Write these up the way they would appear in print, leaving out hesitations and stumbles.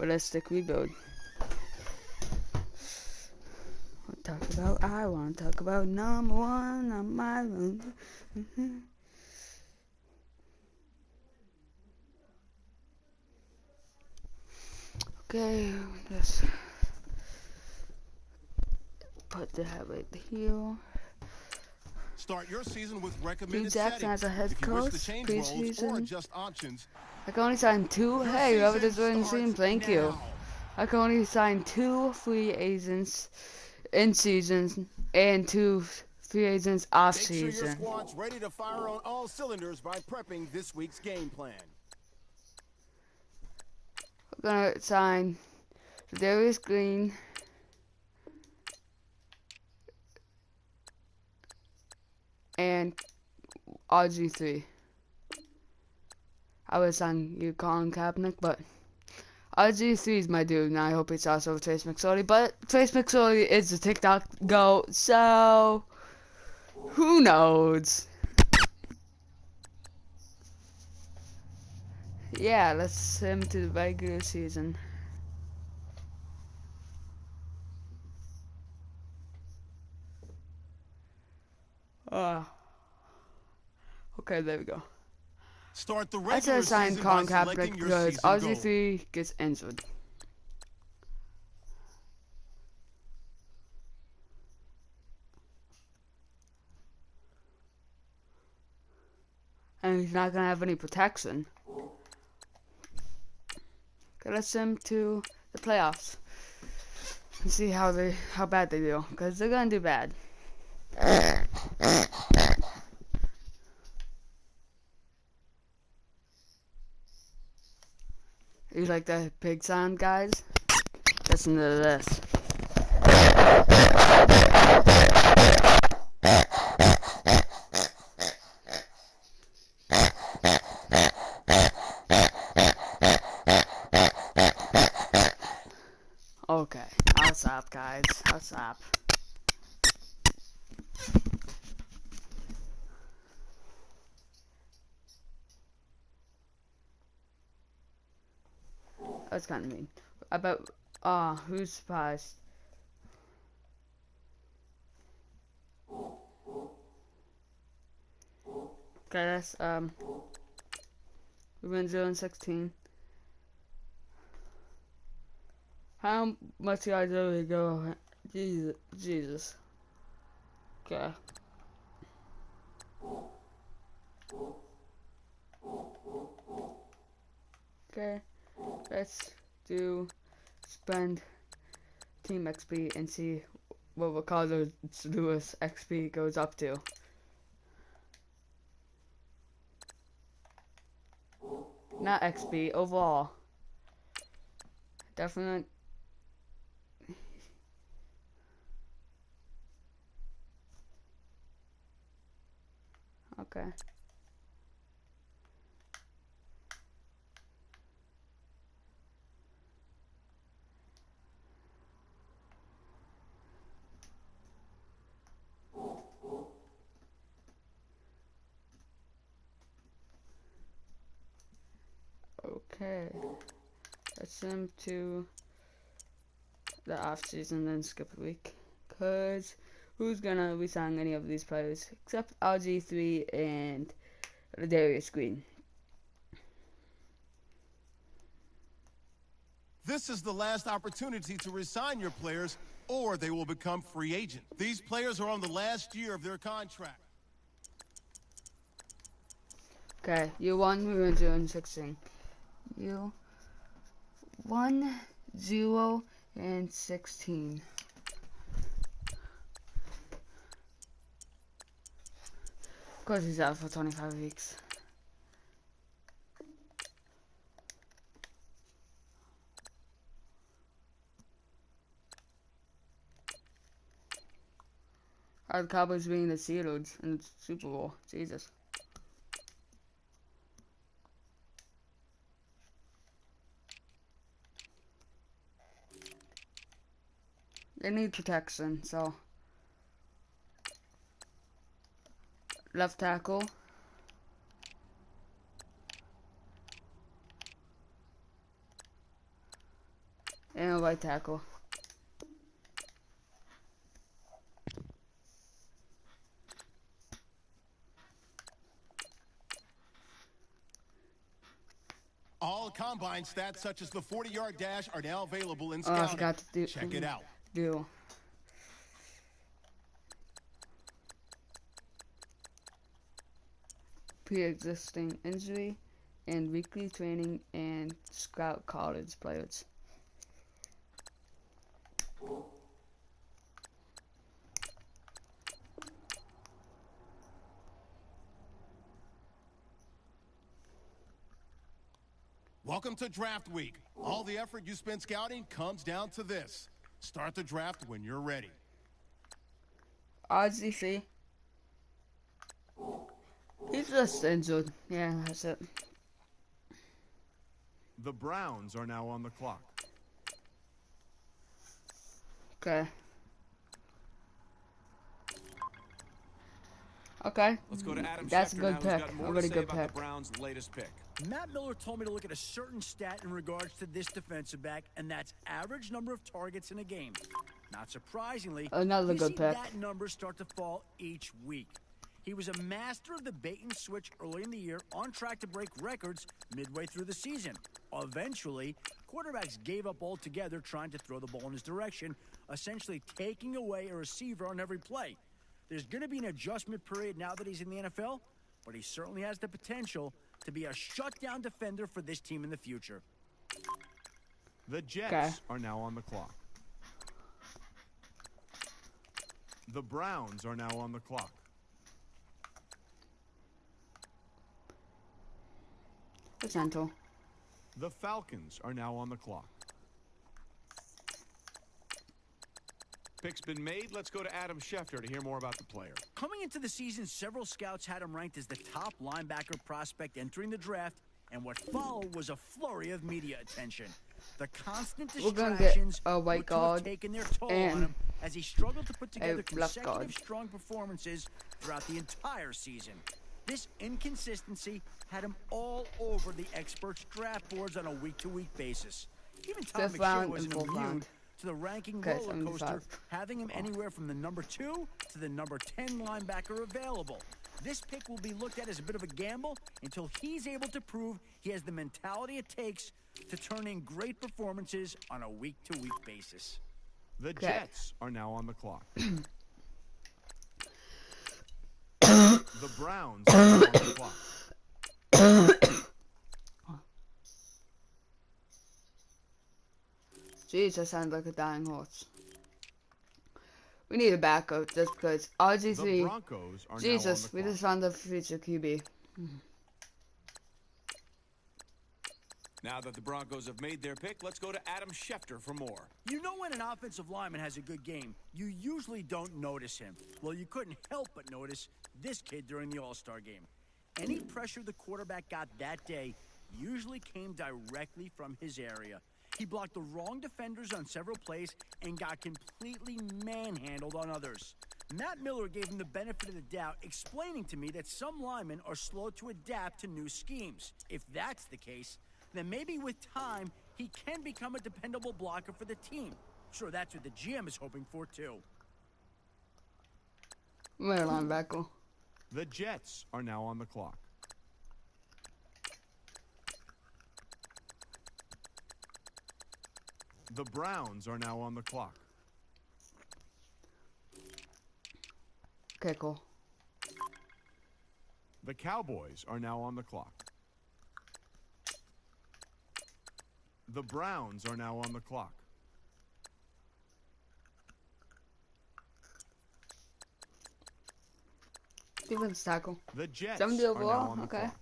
realistic rebuild. I want to talk about number one on my room. Okay, let's put that right here. Start your season with recommended Hugh Jackson settings. as a head If you wish coach, to change roles or preseason. adjust options, I can only sign 2. Hey, whoever does win season, thank you. I can only sign 2 free agents in seasons and 2 free agents off make sure your season. squad's ready to fire on all cylinders by prepping this week's game plan. We're gonna sign Darius Green, and RG3. I was on you Colin Kaepernick, but RG3 is my dude, and I hope it's also Trace McSorley. But Trace McSorley is the TikTok GOAT, so who knows? Yeah, let's send him to the regular season. Okay, there we go. Start the I should regular have signed season by Colin Kaepernick selecting your because season goal. RG3 gets injured. And he's not gonna have any protection. Okay, let's send him to the playoffs and see how bad they do, because they're gonna do bad. You like the pig sound, guys? Listen to this. Okay, I'll stop, guys. I'll stop. That's kind of mean. I bet. Who's surprised? Okay, that's we went 0-16. How much you guys really go? Jesus. Okay. Okay. Let's spend Team XP and see what Ricardo Lewis XP goes up to. Not XP, overall. Definitely. Okay. Okay. Let's send him to the off season, then skip a week. Cause who's gonna resign any of these players except RG3 and Darius Green? This is the last opportunity to resign your players, or they will become free agents. These players are on the last year of their contract. Okay, you won. We went 0-16. You 1-0-16. Of course, he's out for 25 weeks. Are the Cowboys being the Steelers in the Super Bowl? Jesus. They need protection, so left tackle. And a right tackle. All combine stats such as the 40-yard dash are now available in Oh, scouting. I forgot to do. Check it out. Do. Pre-existing injury and weekly training and scout college players. Welcome to Draft Week. All the effort you spend scouting comes down to this. Start the draft when you're ready. RGC. He's just injured. Yeah, that's it. The Browns are now on the clock. Okay. Okay. Let's go to Adam That's a Schefter good now, who's pick. got A more to really say good about pick. the Browns' latest pick. Matt Miller told me to look at a certain stat in regards to this defensive back, and that's average number of targets in a game. Not surprisingly, Another you good see pick. that number start to fall each week. He was a master of the bait and switch early in the year, on track to break records midway through the season. Eventually, quarterbacks gave up altogether trying to throw the ball in his direction, essentially taking away a receiver on every play. There's going to be an adjustment period now that he's in the NFL, but he certainly has the potential to be a shutdown defender for this team in the future. The Jets are now on the clock. The Browns are now on the clock. Potential. The Falcons are now on the clock. Pick's been made. Let's go to Adam Schefter to hear more about the player. Coming into the season, several scouts had him ranked as the top linebacker prospect entering the draft, and what followed was a flurry of media attention. The constant We're gonna get distractions a white looked to have guard taken their toll on and him as he struggled to put together left guard. consecutive strong performances throughout the entire season. This inconsistency had him all over the experts' draft boards on a week-to-week basis. Even Tom Fifth McShay round wasn't and fourth immune round. to the ranking Okay, roller coaster, 75. having him anywhere from the number 2 to the number 10 linebacker available. This pick will be looked at as a bit of a gamble until he's able to prove he has the mentality it takes to turn in great performances on a week-to-week basis. The Okay. Jets are now on the clock. The Browns are now on the clock. Jeez, that sounds like a dying horse. We need a backup just because The RGC. Broncos are Jesus, now on we the just clock. found the future QB. Now that the Broncos have made their pick, let's go to Adam Schefter for more. You know when an offensive lineman has a good game, you usually don't notice him. Well, you couldn't help but notice this kid during the All-Star game. Any pressure the quarterback got that day usually came directly from his area. He blocked the wrong defenders on several plays and got completely manhandled on others. Matt Miller gave him the benefit of the doubt, explaining to me that some linemen are slow to adapt to new schemes. If that's the case, then maybe with time, he can become a dependable blocker for the team. Sure, that's what the GM is hoping for, too. Where linebacker? The Jets are now on the clock. The Browns are now on the clock. Okay, cool. The Cowboys are now on the clock. The Browns are now on the clock. Defense tackle. The Jets 70 are now overall? on the Okay. clock.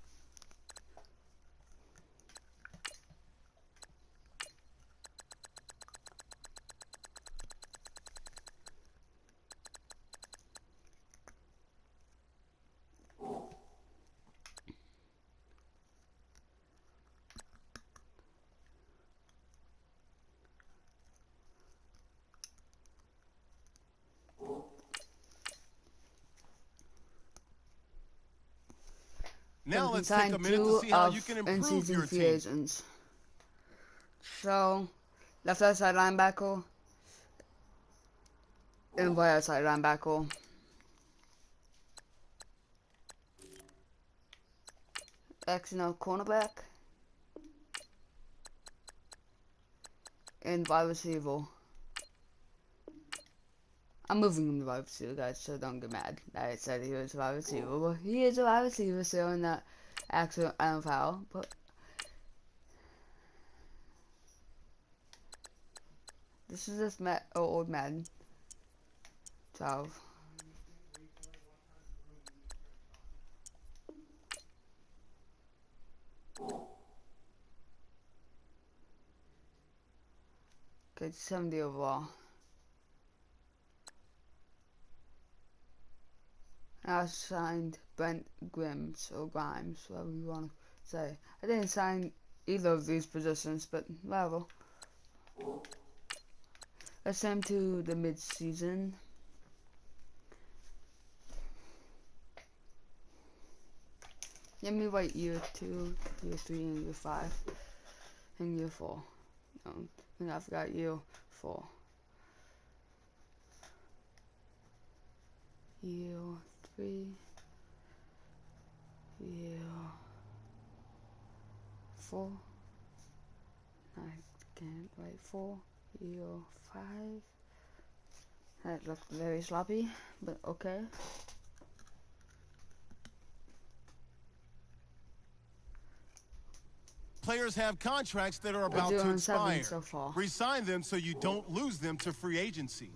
Now So let's we take can a minute to sign see how two you can of improve in-season your free team. agents. So, Left outside linebacker. And right outside linebacker. X-No cornerback. And wide receiver. I'm moving him to wide receiver, guys, so don't get mad that I said he was a wide receiver. But he is a wide receiver still in that actual NFL. But this is just old Madden 12. Okay, 70 overall. I signed Brent Grimes, or Grimes, whatever you want to say. I didn't sign either of these positions, but whatever. Let's send him to the mid-season. Let me write year 2, year 3, and year 5, and year 4. No, I think I forgot year 4. Year 3. Year 4. I can't write 4. Year 5. That looked very sloppy, but okay. Players have contracts that are about to expire. So far. Resign them so you don't lose them to free agency.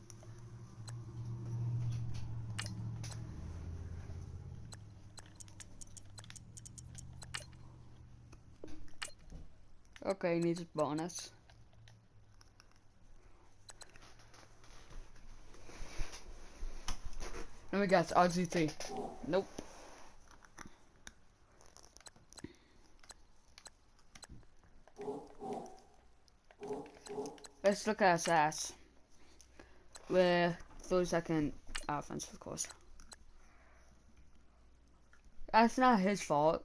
Okay, needs a bonus. Let me guess, RG3. Nope. Let's look at stats. We're 32nd offense, of course. That's not his fault.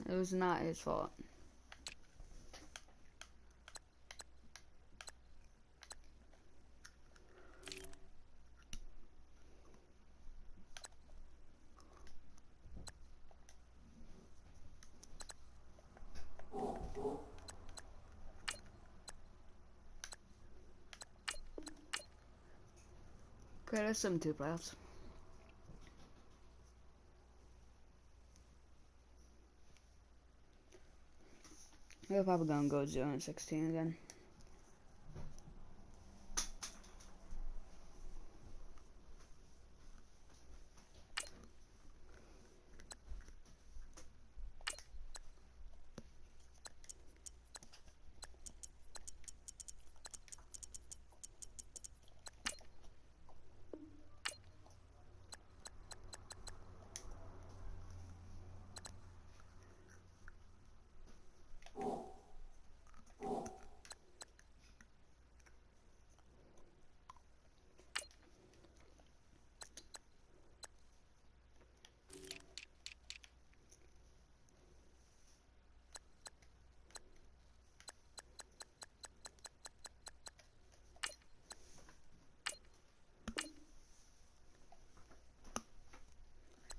It was not his fault. Okay, there's some 2 playoffs. We're probably gonna go 0-16 again.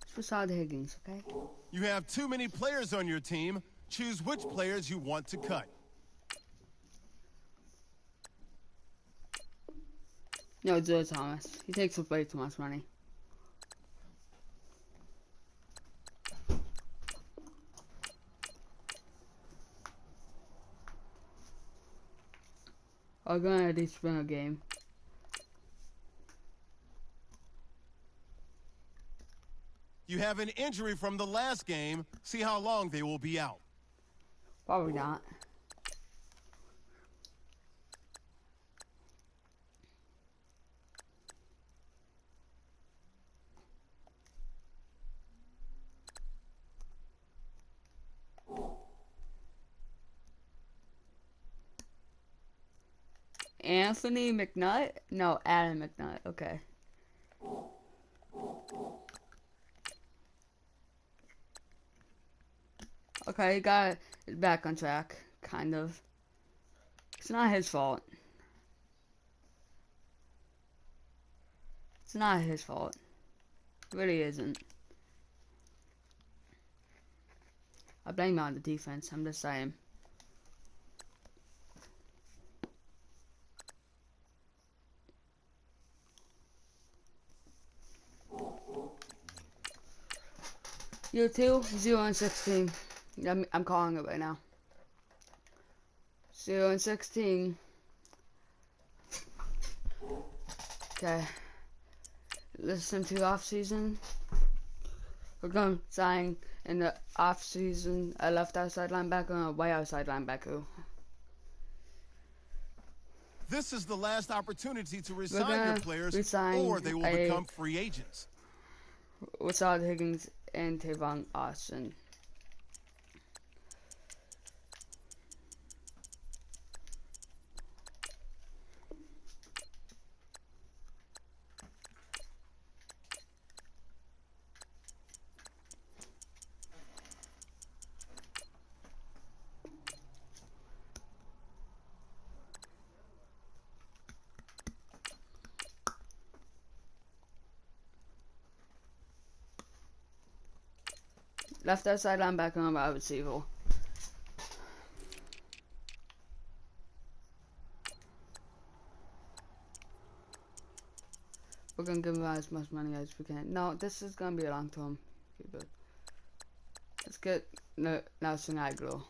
Facade Higgins, okay? You have too many players on your team. Choose which players you want to cut. No, Joe Thomas. He takes up way too much money. I'm gonna at least win a game. You have an injury from the last game. See how long they will be out. Probably not. Anthony McNutt? No, Adam McNutt. Okay. Okay, he got it back on track, kind of. It's not his fault. It's not his fault. It really isn't. I blame it on the defense, I'm just saying. You 2, 0 and 16. I'm calling it right now. 0 and 16. Okay. Listen to off season. We're going to sign in the off season a left outside linebacker and a right outside linebacker. This is the last opportunity to resign your players, or they will become free agents. Without Higgins and Tavon Austin. Left outside linebacker and wide receiver. We're gonna give him as much money as we can. No, this is gonna be a long term. Let's get Nelson Aguilar.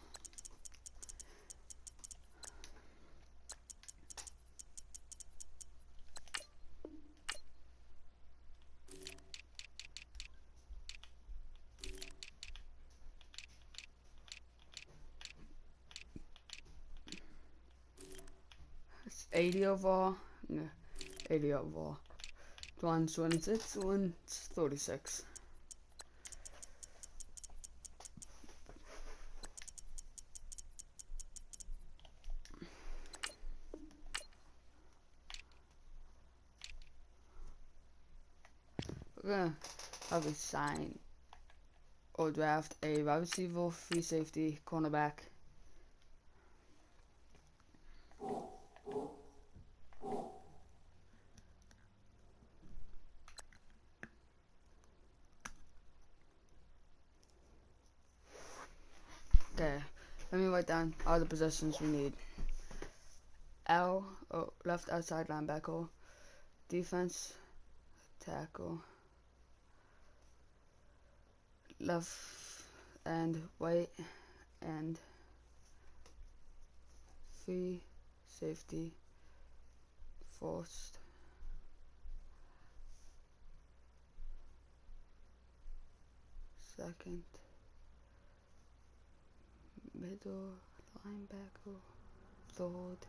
It's 80 overall. No, 80 overall. One's 26, one's 36. We're gonna probably sign or draft a wide receiver, free safety, cornerback. Okay, let me write down all the positions we need. Left outside linebacker, defense, tackle, left and right and free safety, first, second, middle linebacker, third,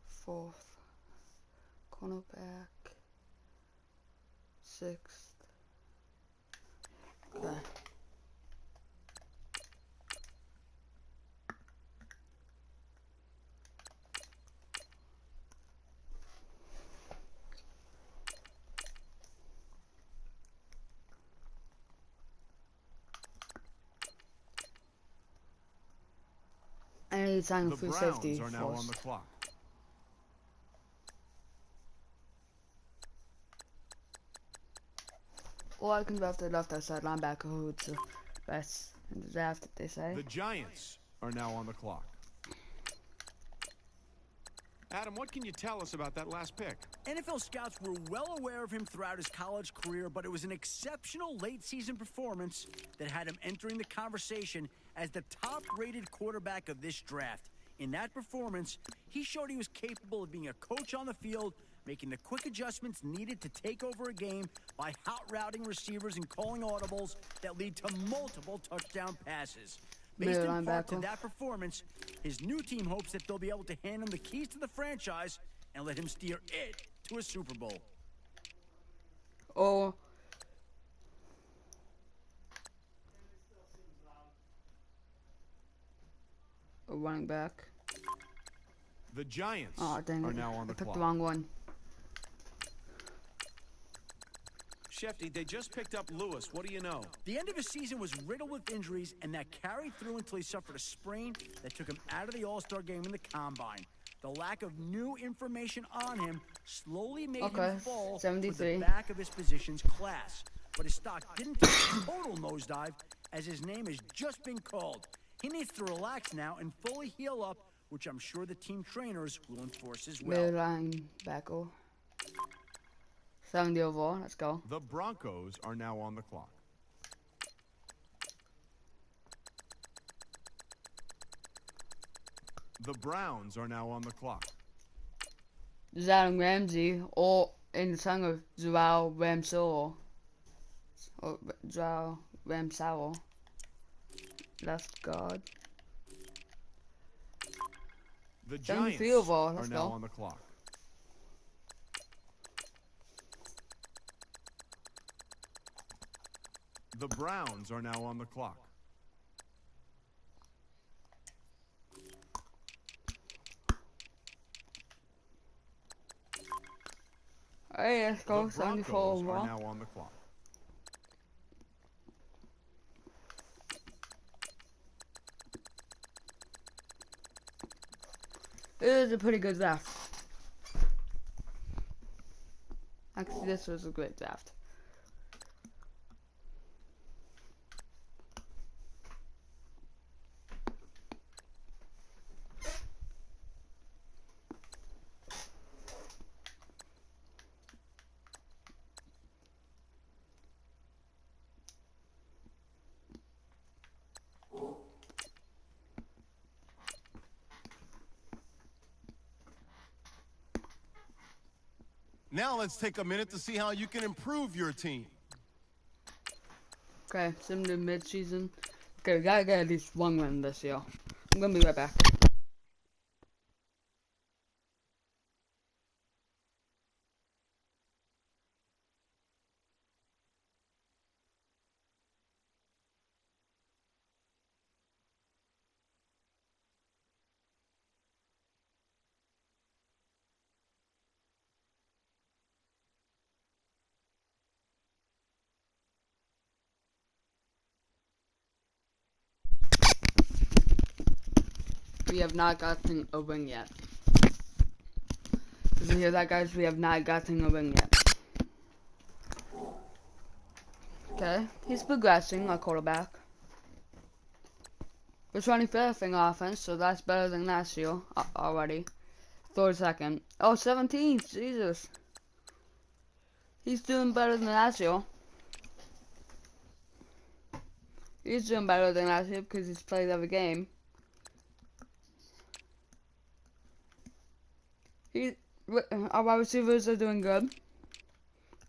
fourth, cornerback, sixth. Okay. Anytime The free Browns safety are now first. on the clock. Or I can draft the left outside linebacker who's the best in the draft, they say. The Giants are now on the clock. Adam, what can you tell us about that last pick? NFL scouts were well aware of him throughout his college career, but it was an exceptional late-season performance that had him entering the conversation as the top-rated quarterback of this draft. In that performance, he showed he was capable of being a coach on the field, making the quick adjustments needed to take over a game by hot-routing receivers and calling audibles that lead to multiple touchdown passes. Based in part to that performance, his new team hopes that they'll be able to hand him the keys to the franchise and let him steer it to a Super Bowl. Or a running back. The Giants Oh, dang are it. now on I the picked clock. the wrong one. Shefty, they just picked up Lewis. What do you know? The end of his season was riddled with injuries, and that carried through until he suffered a sprain that took him out of the All-Star game in the Combine. The lack of new information on him slowly made him fall to the back of his position's class. But his stock didn't take a total nosedive, as his name has just been called. He needs to relax now and fully heal up, which I'm sure the team trainers will enforce as well. Linebacker. 70 overall. Let's go. The Broncos are now on the clock. The Browns are now on the clock. Adam Ramsey, or in the tongue of Joao Ramsoro. Or Joao Ramsaro. Left guard. The Giants are now on the clock. The Browns are now on the clock. Alright, let's go. The 74 Broncos overall. are now on the clock. It was a pretty good draft. Actually, this was a great draft. Now let's take a minute to see how you can improve your team. Okay, similar mid-season. Okay, we gotta get at least one win this year. I'm gonna be right back. We have not gotten a win yet. Did you hear that, guys? We have not gotten a win yet. Okay, he's progressing, our quarterback. We're 25th in offense, so that's better than last year already. 32nd. Oh, 17th, Jesus. He's doing better than last year. He's doing better than last year because he's played every game. Our wide receivers are doing good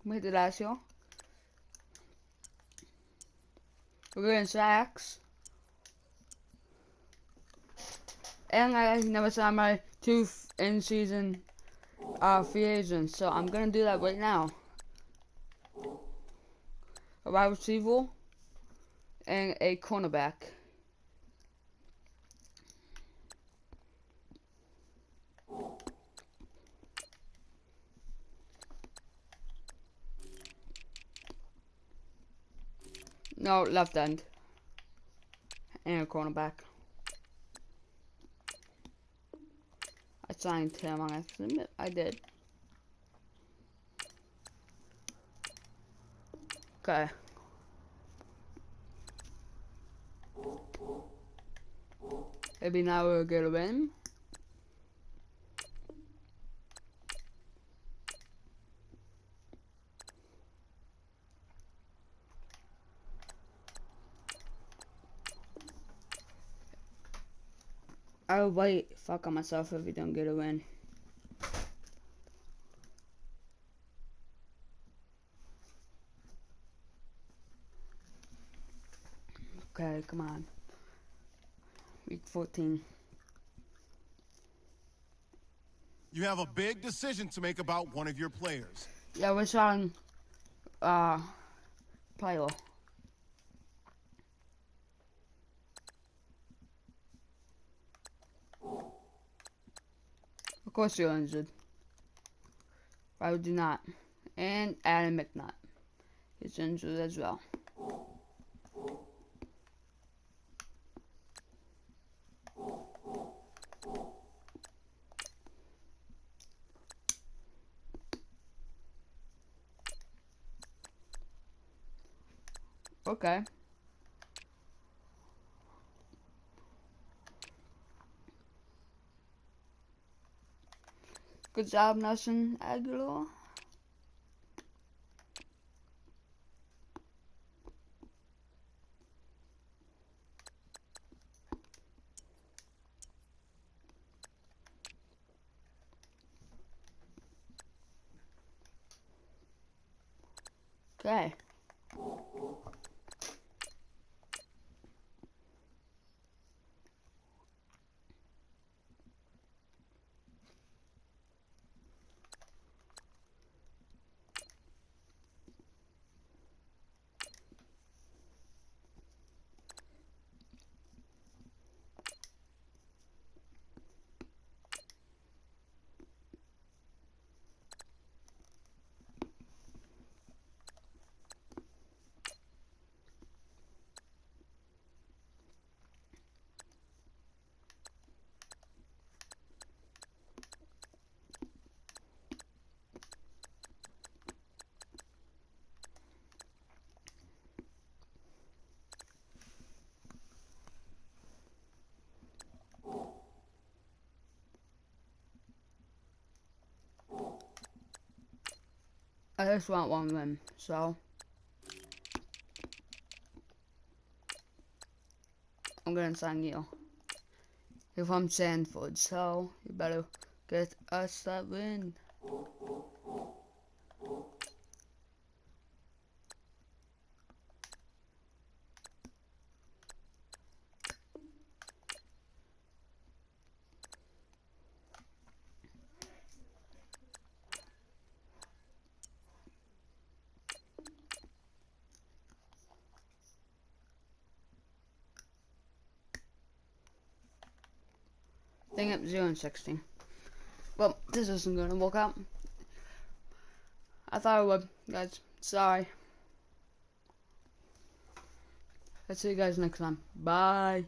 compared to last year. We're getting sacks. And I never signed my 2 in-season free agents, so I'm gonna do that right now. A wide receiver and a cornerback. No, left end. And a cornerback. I signed him on accident. I did. Okay. Maybe now we'll get a win. I'll wait. Fuck on myself if we don't get a win. Okay, come on. Week 14. You have a big decision to make about one of your players. Yeah, we're starting Pilo. Of course you're injured. Why would you not? And Adam McNutt. He's injured as well. Okay. Good job, Nelson Aguilar. Okay. I just want one win, so I'm gonna sign you. You're from Sanford, so you better get us that win. Thing up 0-16. Well, this isn't gonna work out. I thought it would, guys. Sorry. I'll see you guys next time. Bye.